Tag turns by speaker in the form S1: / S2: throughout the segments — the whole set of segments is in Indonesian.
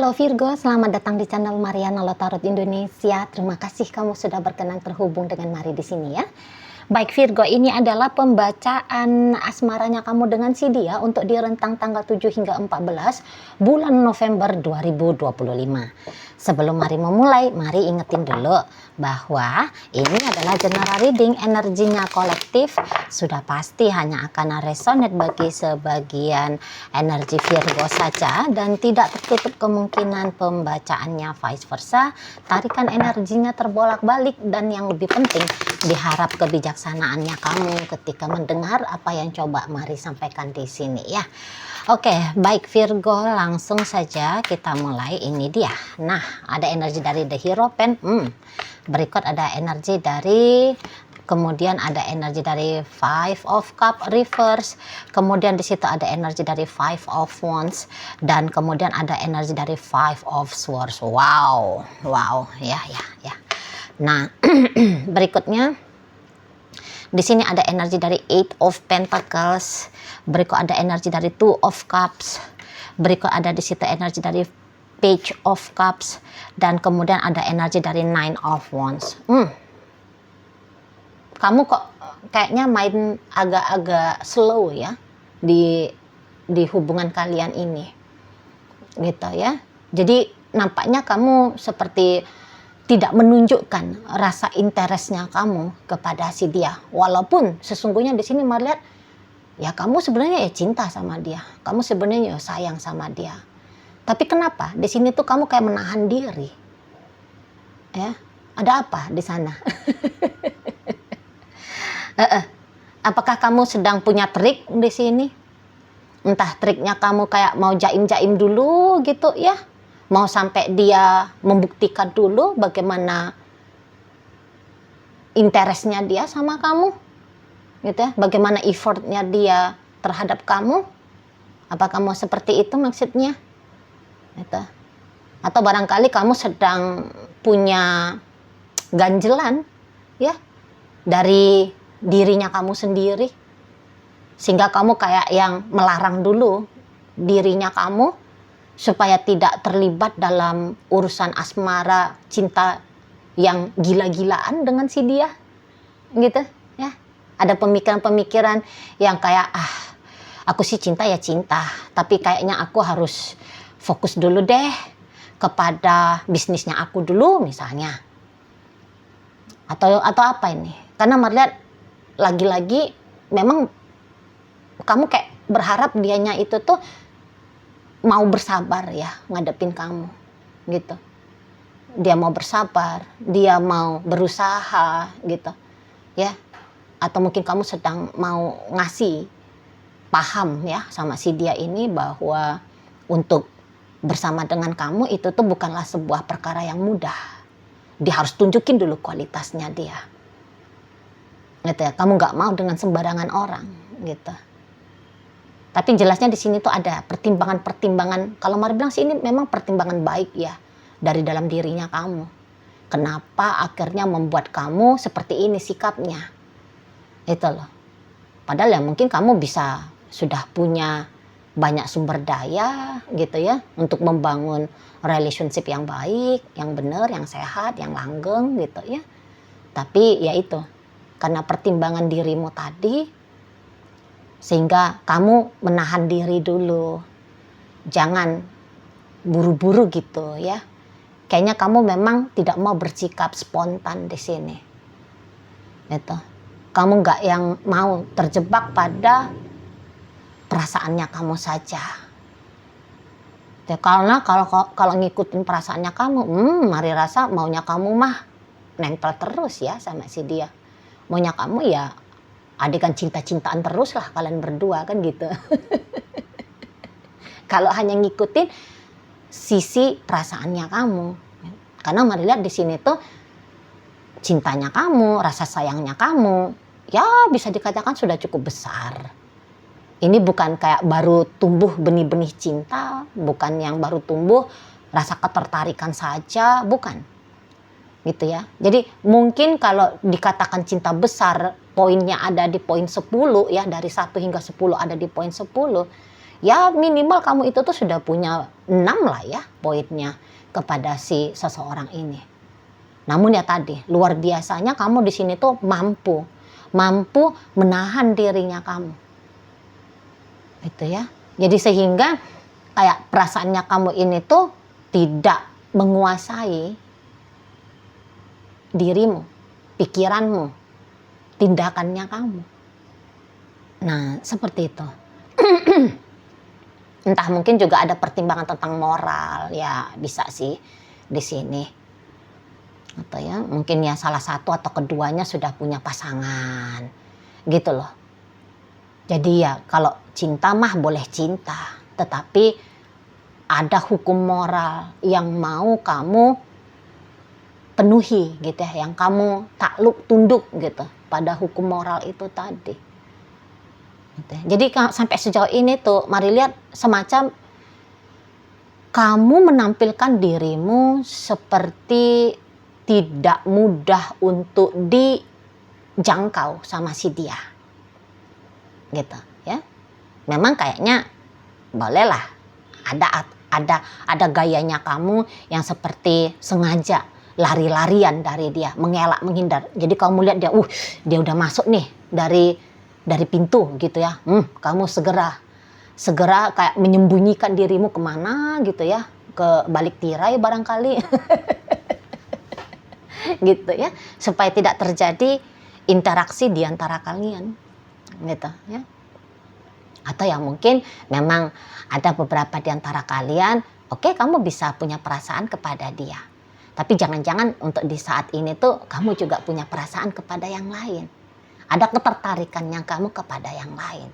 S1: Halo Virgo, selamat datang di channel Mariana Lotarot Indonesia. Terima kasih kamu sudah berkenan terhubung dengan Mari di sini ya. Baik Virgo, ini adalah pembacaan asmaranya kamu dengan si dia untuk di rentang tanggal 7 hingga 14 bulan November 2025. Sebelum Mari memulai, Mari ingetin dulu bahwa ini adalah general reading, energinya kolektif, sudah pasti hanya akan resonate bagi sebagian energi Virgo saja dan tidak tertutup kemungkinan pembacaannya vice versa, tarikan energinya terbolak-balik, dan yang lebih penting diharap kebijaksanaannya kamu ketika mendengar apa yang coba Mari sampaikan di sini ya. Oke, baik Virgo, langsung saja kita mulai. Ini dia. Nah, ada energi dari The Hierophant. Berikut ada energi dari, kemudian ada energi dari Five of Cup reverse, kemudian di situ ada energi dari Five of Wands, dan kemudian ada energi dari Five of Swords. Wow, ya. Nah, berikutnya di sini ada energi dari Eight of Pentacles, berikut ada energi dari Two of Cups, berikut ada di situ energi dari Page of Cups, dan kemudian ada energi dari Nine of Wands. Kamu kok kayaknya main agak-agak slow ya di hubungan kalian ini, gitu ya. Jadi nampaknya kamu seperti tidak menunjukkan rasa interestnya kamu kepada si dia, walaupun sesungguhnya di sini Mari lihat ya kamu sebenarnya ya cinta sama dia, kamu sebenarnya ya sayang sama dia, tapi kenapa di sini tuh kamu kayak menahan diri ya? Ada apa di sana? Apakah kamu sedang punya trik di sini? Entah triknya kamu kayak mau jaim-jaim dulu gitu ya, mau sampai dia membuktikan dulu bagaimana interestnya dia sama kamu, gitu ya, bagaimana effortnya dia terhadap kamu. Apa kamu seperti itu maksudnya? Gitu. Atau barangkali kamu sedang punya ganjelan ya dari dirinya kamu sendiri, sehingga kamu kayak yang melarang dulu dirinya kamu supaya tidak terlibat dalam urusan asmara cinta yang gila-gilaan dengan si dia, gitu ya. Ada pemikiran-pemikiran yang kayak aku sih cinta ya cinta, tapi kayaknya aku harus fokus dulu deh kepada bisnisnya aku dulu misalnya, atau apa ini. Karena Mari lihat lagi-lagi memang kamu kayak berharap dianya itu tuh mau bersabar ya ngadepin kamu, gitu. Dia mau bersabar, dia mau berusaha gitu ya. Atau mungkin kamu sedang mau ngasih paham ya sama si dia ini bahwa untuk bersama dengan kamu itu tuh bukanlah sebuah perkara yang mudah. Dia harus tunjukin dulu kualitasnya dia, gitu ya. Kamu nggak mau dengan sembarangan orang, gitu. Tapi jelasnya di sini tuh ada pertimbangan-pertimbangan. Kalau Mari bilang sih ini memang pertimbangan baik ya dari dalam dirinya kamu. Kenapa akhirnya membuat kamu seperti ini sikapnya? Itu loh. Padahal ya mungkin kamu bisa sudah punya banyak sumber daya gitu ya untuk membangun relationship yang baik, yang benar, yang sehat, yang langgeng gitu ya. Tapi ya itu, karena pertimbangan dirimu tadi, sehingga kamu menahan diri dulu. Jangan buru-buru gitu ya. Kayaknya kamu memang tidak mau bersikap spontan di sini. Gitu. Kamu nggak yang mau terjebak pada perasaannya kamu saja. Ya, karena kalau ngikutin perasaannya kamu, Mari rasa maunya kamu mah nempel terus ya sama si dia. Maunya kamu ya adegan cinta-cintaan terus lah kalian berdua kan gitu. Kalau hanya ngikutin sisi perasaannya kamu, karena Mari lihat di sini tuh cintanya kamu, rasa sayangnya kamu, ya bisa dikatakan sudah cukup besar. Ini bukan kayak baru tumbuh benih-benih cinta, bukan yang baru tumbuh rasa ketertarikan saja, bukan. Gitu ya. Jadi mungkin kalau dikatakan cinta besar, poinnya ada di poin 10 ya, dari 1 hingga 10 ada di poin 10. ya minimal kamu itu tuh sudah punya 6 lah ya poinnya kepada si seseorang ini. Namun ya tadi, luar biasanya kamu di sini tuh mampu menahan dirinya kamu. Itu ya. Jadi sehingga kayak perasaannya kamu ini tuh tidak menguasai dirimu, pikiranmu, tindakannya kamu. Nah, seperti itu. Entah mungkin juga ada pertimbangan tentang moral, ya bisa sih di sini. Atau ya mungkin ya salah satu atau keduanya sudah punya pasangan, gitu loh. Jadi ya kalau cinta mah boleh cinta, tetapi ada hukum moral yang mau kamu penuhi gitu ya, yang kamu takluk tunduk gitu pada hukum moral itu tadi. Gitu. Jadi sampai sejauh ini tuh mari lihat semacam kamu menampilkan dirimu seperti tidak mudah untuk dijangkau sama si dia. Gitu ya. Memang kayaknya bolehlah ada gayanya kamu yang seperti sengaja lari-larian dari dia, mengelak, menghindar. Jadi kamu lihat dia udah masuk nih dari pintu gitu ya. Kamu segera kayak menyembunyikan dirimu kemana gitu ya, ke balik tirai barangkali. Gitu ya, supaya tidak terjadi interaksi di antara kalian gitu ya. Atau ya mungkin memang ada beberapa di antara kalian, oke, kamu bisa punya perasaan kepada dia. Tapi jangan-jangan untuk di saat ini tuh kamu juga punya perasaan kepada yang lain. Ada ketertarikannya kamu kepada yang lain.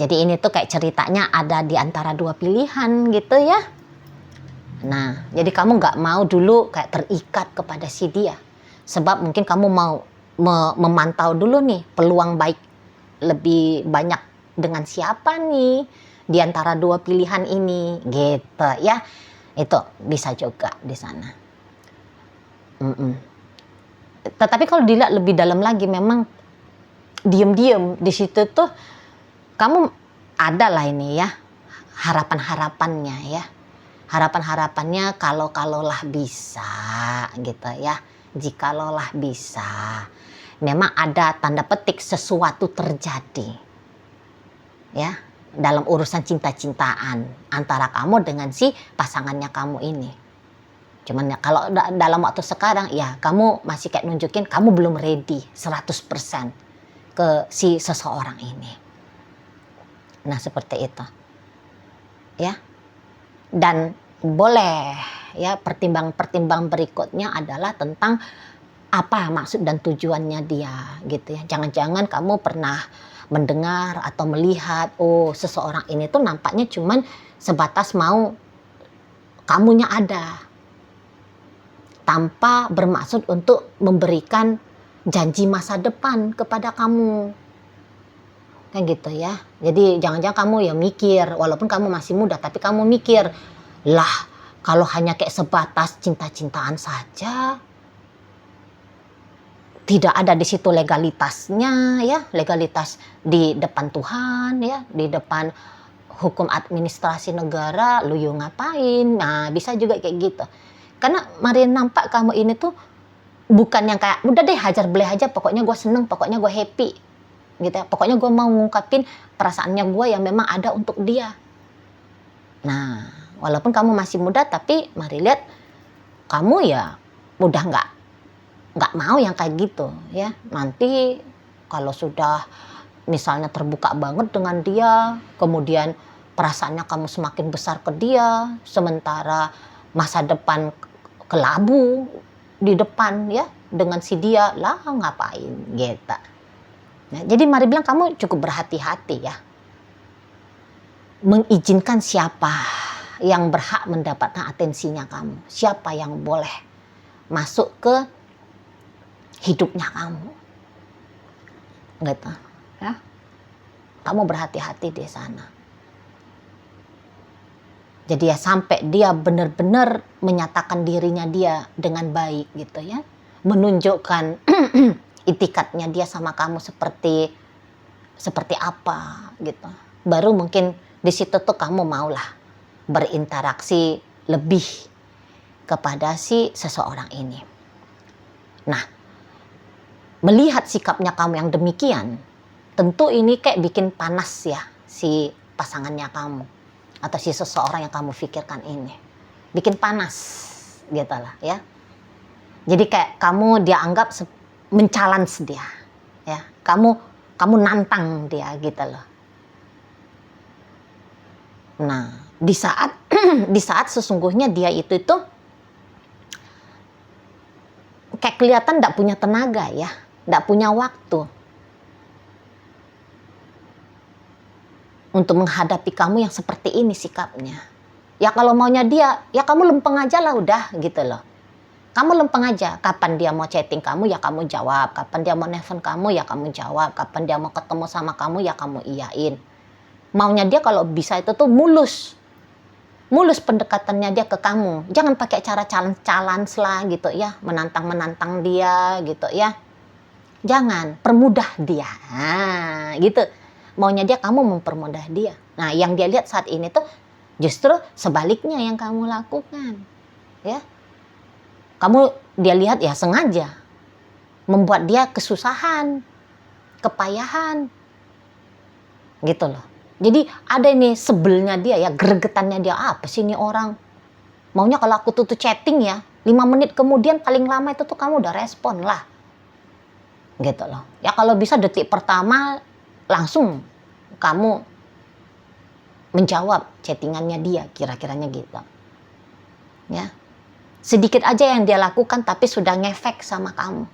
S1: Jadi ini tuh kayak ceritanya ada di antara dua pilihan gitu ya. Nah, jadi kamu gak mau dulu kayak terikat kepada si dia. Sebab mungkin kamu mau memantau dulu nih peluang baik lebih banyak dengan siapa nih di antara dua pilihan ini gitu ya. Itu bisa juga di sana. Tetapi kalau dilihat lebih dalam lagi, memang diam-diam di situ tuh kamu ada lah ini ya harapan-harapannya ya. Harapan-harapannya kalaulah bisa gitu ya. Jikalaulah bisa. Memang ada tanda petik sesuatu terjadi. Ya, dalam urusan cinta-cintaan antara kamu dengan si pasangannya kamu ini. Cuman ya kalau dalam waktu sekarang ya kamu masih kayak nunjukin kamu belum ready 100% ke si seseorang ini. Nah, seperti itu. Ya. Dan boleh ya pertimbangan berikutnya adalah tentang apa maksud dan tujuannya dia gitu ya. Jangan-jangan kamu pernah mendengar atau melihat seseorang ini tuh nampaknya cuman sebatas mau kamunya ada, tanpa bermaksud untuk memberikan janji masa depan kepada kamu. Kan gitu ya. Jadi jangan-jangan kamu ya mikir, walaupun kamu masih muda, tapi kamu mikir, lah kalau hanya kayak sebatas cinta-cintaan saja, tidak ada di situ legalitasnya ya, legalitas di depan Tuhan ya, di depan hukum administrasi negara, lu ngapain? Nah, bisa juga kayak gitu. Karena mari nampak kamu ini tuh bukan yang kayak udah deh hajar beleh aja, pokoknya gue seneng, pokoknya gue happy gitu ya. Pokoknya gue mau ngungkapin perasaannya gue yang memang ada untuk dia. Nah, walaupun kamu masih muda, tapi mari lihat kamu ya udah nggak mau yang kayak gitu ya. Nanti kalau sudah misalnya terbuka banget dengan dia, kemudian perasaannya kamu semakin besar ke dia, sementara masa depan kelabu di depan ya dengan si dia, lah ngapain gitu. Nah, jadi mari bilang kamu cukup berhati-hati ya. Mengizinkan siapa yang berhak mendapatkan atensinya kamu. Siapa yang boleh masuk ke hidupnya kamu. Gitu ya. Kamu berhati-hati di sana. Jadi ya sampai dia benar-benar menyatakan dirinya dia dengan baik gitu ya. Menunjukkan itikadnya dia sama kamu seperti apa gitu. baru mungkin di situ tuh kamu maulah berinteraksi lebih kepada si seseorang ini. Nah, melihat sikapnya kamu yang demikian, tentu ini kayak bikin panas ya si pasangannya kamu atau si seseorang yang kamu pikirkan ini. Bikin panas gitu lah ya. Jadi kayak kamu dia anggap men-challenge dia ya. Kamu nantang dia gitu loh. Nah, di saat sesungguhnya dia itu kayak kelihatan tidak punya tenaga ya, tidak punya waktu untuk menghadapi kamu yang seperti ini sikapnya. Ya kalau maunya dia, ya kamu lempeng aja lah udah gitu loh. Kamu lempeng aja, kapan dia mau chatting kamu ya kamu jawab, kapan dia mau nelfon kamu ya kamu jawab, kapan dia mau ketemu sama kamu ya kamu iyain. Maunya dia kalau bisa itu tuh mulus pendekatannya dia ke kamu. Jangan pakai cara challenge lah gitu ya, menantang dia gitu ya. Jangan, permudah dia. Nah, gitu. Maunya dia kamu mempermudah dia. Nah, yang dia lihat saat ini tuh justru sebaliknya yang kamu lakukan. Ya. Dia lihat ya sengaja membuat dia kesusahan, kepayahan. Gitu loh. Jadi ada ini sebelnya dia ya, gregetannya dia, apa sih ini orang. Maunya kalau aku tuh chatting ya, 5 menit kemudian paling lama itu tuh kamu udah respon lah. Gitu loh. Ya kalau bisa detik pertama langsung kamu menjawab chattingannya dia, kira-kiranya gitu. Ya. Sedikit aja yang dia lakukan tapi sudah ngefek sama kamu.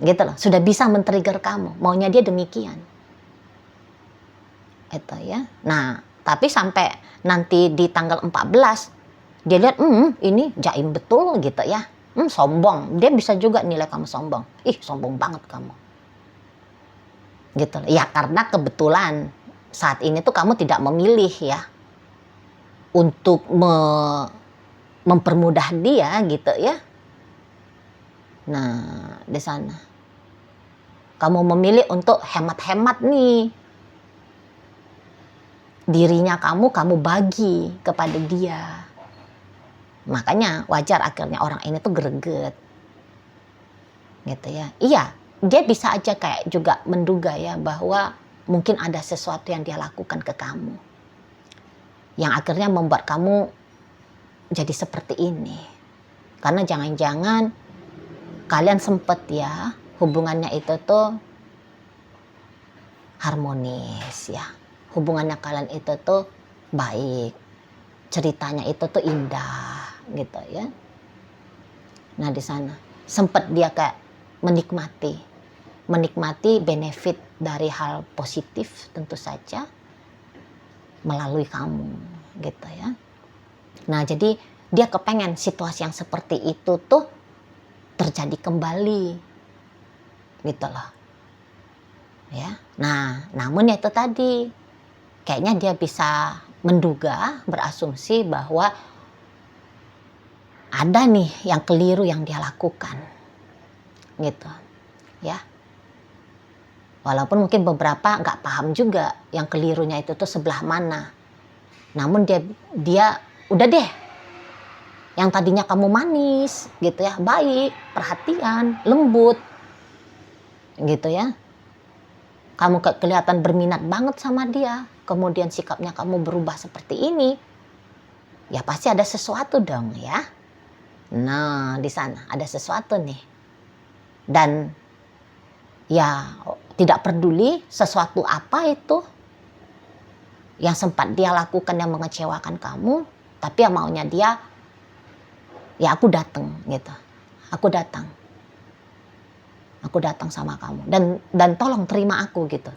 S1: Gitu loh, sudah bisa men-trigger kamu. Maunya dia demikian. Itu ya. Nah, tapi sampai nanti di tanggal 14 dia lihat ini jaim betul gitu ya. Sombong. Dia bisa juga nilai kamu sombong. Ih, sombong banget kamu. Gitu. Ya karena kebetulan saat ini tuh kamu tidak memilih ya untuk mempermudah dia gitu ya. Nah, di sana kamu memilih untuk hemat-hemat nih. Dirinya kamu bagi kepada dia. Makanya wajar akhirnya orang ini tuh greget. Gitu ya. Iya, dia bisa aja kayak juga menduga ya bahwa mungkin ada sesuatu yang dia lakukan ke kamu. Yang akhirnya membuat kamu jadi seperti ini. Karena jangan-jangan kalian sempet ya hubungannya itu tuh harmonis ya. Hubungannya kalian itu tuh baik, ceritanya itu tuh indah gitu ya. Nah di sana sempat dia kayak menikmati benefit dari hal positif tentu saja melalui kamu gitu ya. Nah jadi dia kepengen situasi yang seperti itu tuh terjadi kembali gitu loh ya. Nah namun itu tadi kayaknya dia bisa menduga, berasumsi bahwa ada nih yang keliru yang dia lakukan. Gitu. Ya. Walaupun mungkin beberapa nggak paham juga yang kelirunya itu tuh sebelah mana. Namun dia udah deh. Yang tadinya kamu manis, gitu ya, baik, perhatian, lembut. Gitu ya. Kamu kelihatan berminat banget sama dia. Kemudian sikapnya kamu berubah seperti ini, ya pasti ada sesuatu dong ya. Nah di sana ada sesuatu nih. Dan ya tidak peduli sesuatu apa itu yang sempat dia lakukan yang mengecewakan kamu, tapi ya maunya dia, ya aku datang gitu. Aku datang sama kamu dan tolong terima aku gitu.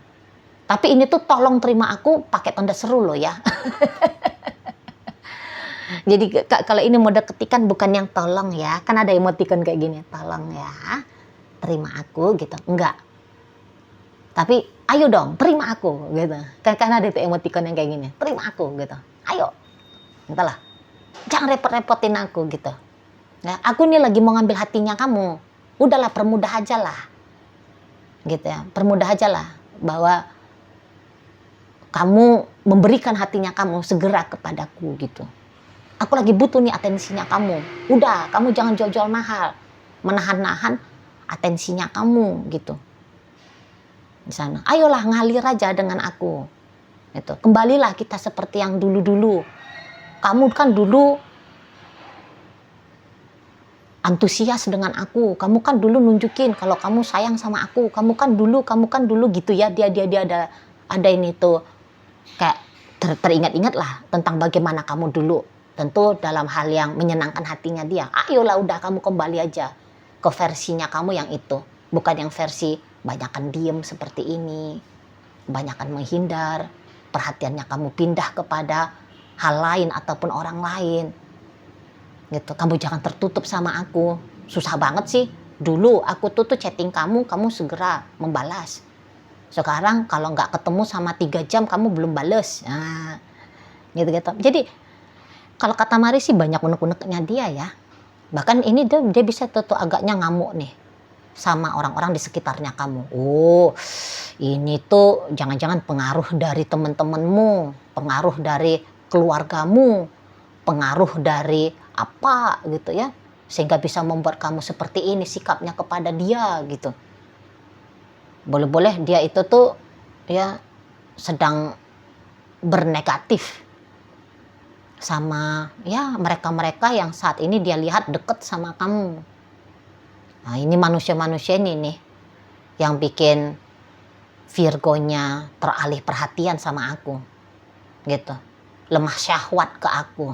S1: Tapi ini tuh tolong terima aku pakai tanda seru loh ya. Jadi kalau ini mode ketikan bukan yang tolong ya. Kan ada emoticon kayak gini. Tolong ya. Terima aku gitu. Enggak. Tapi ayo dong terima aku gitu. Kan ada itu emoticon yang kayak gini. Terima aku gitu. Ayo. Entahlah. Jangan repot-repotin aku gitu. Ya, aku ini lagi mau ngambil hatinya kamu. Udahlah permudah aja lah. Gitu ya. Permudah aja lah. Bahwa kamu memberikan hatinya kamu segera kepadaku gitu. Aku lagi butuh nih atensinya kamu. Udah, kamu jangan jual-jual mahal. Menahan-nahan atensinya kamu gitu. Di sana, ayolah ngalir aja dengan aku. Itu. Kembalilah kita seperti yang dulu-dulu. Kamu kan dulu antusias dengan aku. Kamu kan dulu nunjukin kalau kamu sayang sama aku. Kamu kan dulu gitu ya. Dia ada ini tuh kayak teringat-ingat lah tentang bagaimana kamu dulu. Tentu dalam hal yang menyenangkan hatinya dia. Ayolah udah kamu kembali aja ke versinya kamu yang itu. Bukan yang versi banyakan diem seperti ini. Banyakan menghindar. Perhatiannya kamu pindah kepada hal lain ataupun orang lain. Gitu. Kamu jangan tertutup sama aku. Susah banget sih. Dulu aku tuh chatting kamu segera membalas. Sekarang kalau nggak ketemu sama 3 jam kamu belum bales. Nah, gitu-gitu. Jadi kalau kata Mari sih banyak unek-uneknya dia ya. Bahkan ini dia bisa tuh agaknya ngamuk nih sama orang-orang di sekitarnya kamu. Oh, ini tuh jangan-jangan pengaruh dari teman-temanmu, pengaruh dari keluargamu, pengaruh dari apa gitu ya. Sehingga bisa membuat kamu seperti ini sikapnya kepada dia gitu. Boleh-boleh dia itu tuh ya sedang bernegatif sama ya mereka-mereka yang saat ini dia lihat deket sama kamu. Nah ini manusia-manusia ini nih yang bikin Virgonya teralih perhatian sama aku gitu, lemah syahwat ke aku.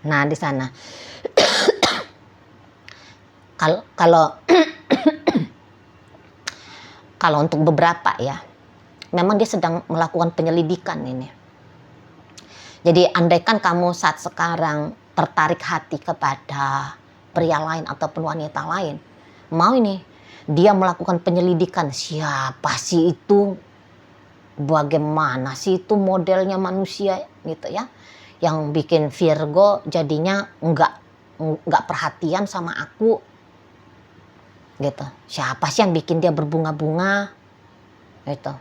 S1: Nah di sana kalau kalau untuk beberapa ya memang dia sedang melakukan penyelidikan ini. Jadi andaikan kamu saat sekarang tertarik hati kepada pria lain ataupun wanita lain, mau ini dia melakukan penyelidikan siapa sih itu, bagaimana sih itu modelnya manusia gitu ya, yang bikin Virgo jadinya nggak perhatian sama aku gitu. Siapa sih yang bikin dia berbunga-bunga gitu.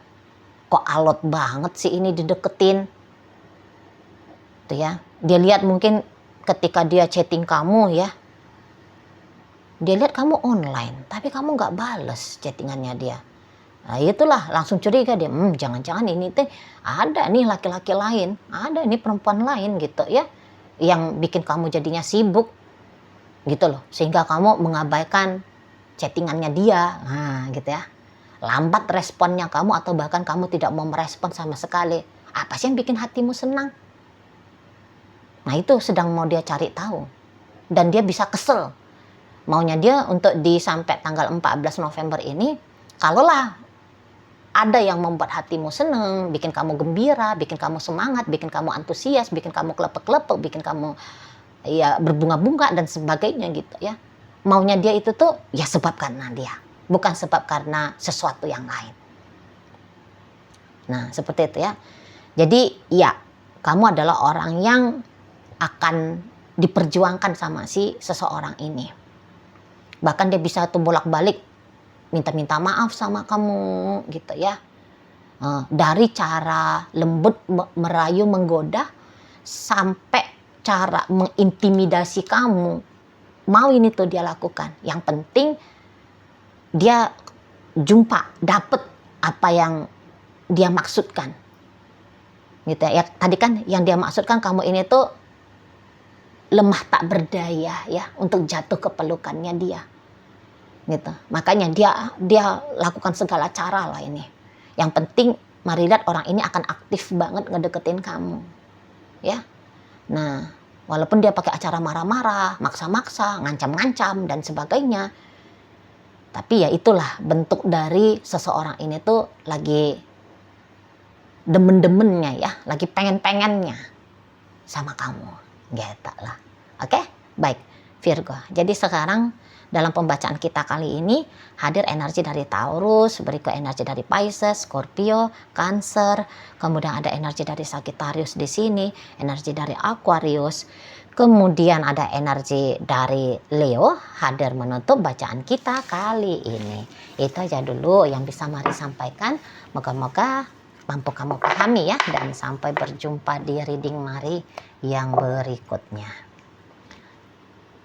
S1: Kok alot banget sih ini dideketin tuh ya. Dia lihat mungkin ketika dia chatting kamu ya, dia lihat kamu online tapi kamu nggak bales chattingannya dia. Nah itulah langsung curiga dia, jangan-jangan ini teh ada nih laki-laki lain, ada nih perempuan lain gitu ya, yang bikin kamu jadinya sibuk gitu loh, sehingga kamu mengabaikan chattingannya dia. Nah gitu ya, lambat responnya kamu atau bahkan kamu tidak mau merespon sama sekali. Apa sih yang bikin hatimu senang? Nah itu sedang mau dia cari tahu. Dan dia bisa kesel. Maunya dia untuk sampai tanggal 14 November ini, kalaulah ada yang membuat hatimu senang, bikin kamu gembira, bikin kamu semangat, bikin kamu antusias, bikin kamu kelepek-kelepek, bikin kamu ya berbunga-bunga dan sebagainya gitu ya. Maunya dia itu tuh ya sebab karena dia, bukan sebab karena sesuatu yang lain. Nah seperti itu ya. Jadi ya kamu adalah orang yang akan diperjuangkan sama si seseorang ini. Bahkan dia bisa tuh bolak-balik minta-minta maaf sama kamu gitu ya. Dari cara lembut merayu menggoda sampai cara mengintimidasi kamu. Mau ini tuh dia lakukan. Yang penting dia jumpa, dapet apa yang dia maksudkan. Gitu ya. Tadi kan yang dia maksudkan kamu ini tuh lemah tak berdaya ya untuk jatuh ke pelukannya dia. Gitu. Makanya dia lakukan segala cara lah ini. Yang penting mari lihat orang ini akan aktif banget ngedeketin kamu. Ya. Nah, walaupun dia pakai acara marah-marah, maksa-maksa, ngancam-ngancam dan sebagainya. Tapi ya itulah bentuk dari seseorang ini tuh lagi demen-demennya ya, lagi pengen-pengennya sama kamu. Gitu lah. Oke? Baik. Virgo. Jadi sekarang dalam pembacaan kita kali ini hadir energi dari Taurus, berikut energi dari Pisces, Scorpio, Cancer, kemudian ada energi dari Sagittarius di sini, energi dari Aquarius, kemudian ada energi dari Leo hadir menutup bacaan kita kali ini. Itu aja dulu yang bisa Mari sampaikan. Moga-moga mampu kamu pahami ya, dan sampai berjumpa di reading Mari yang berikutnya.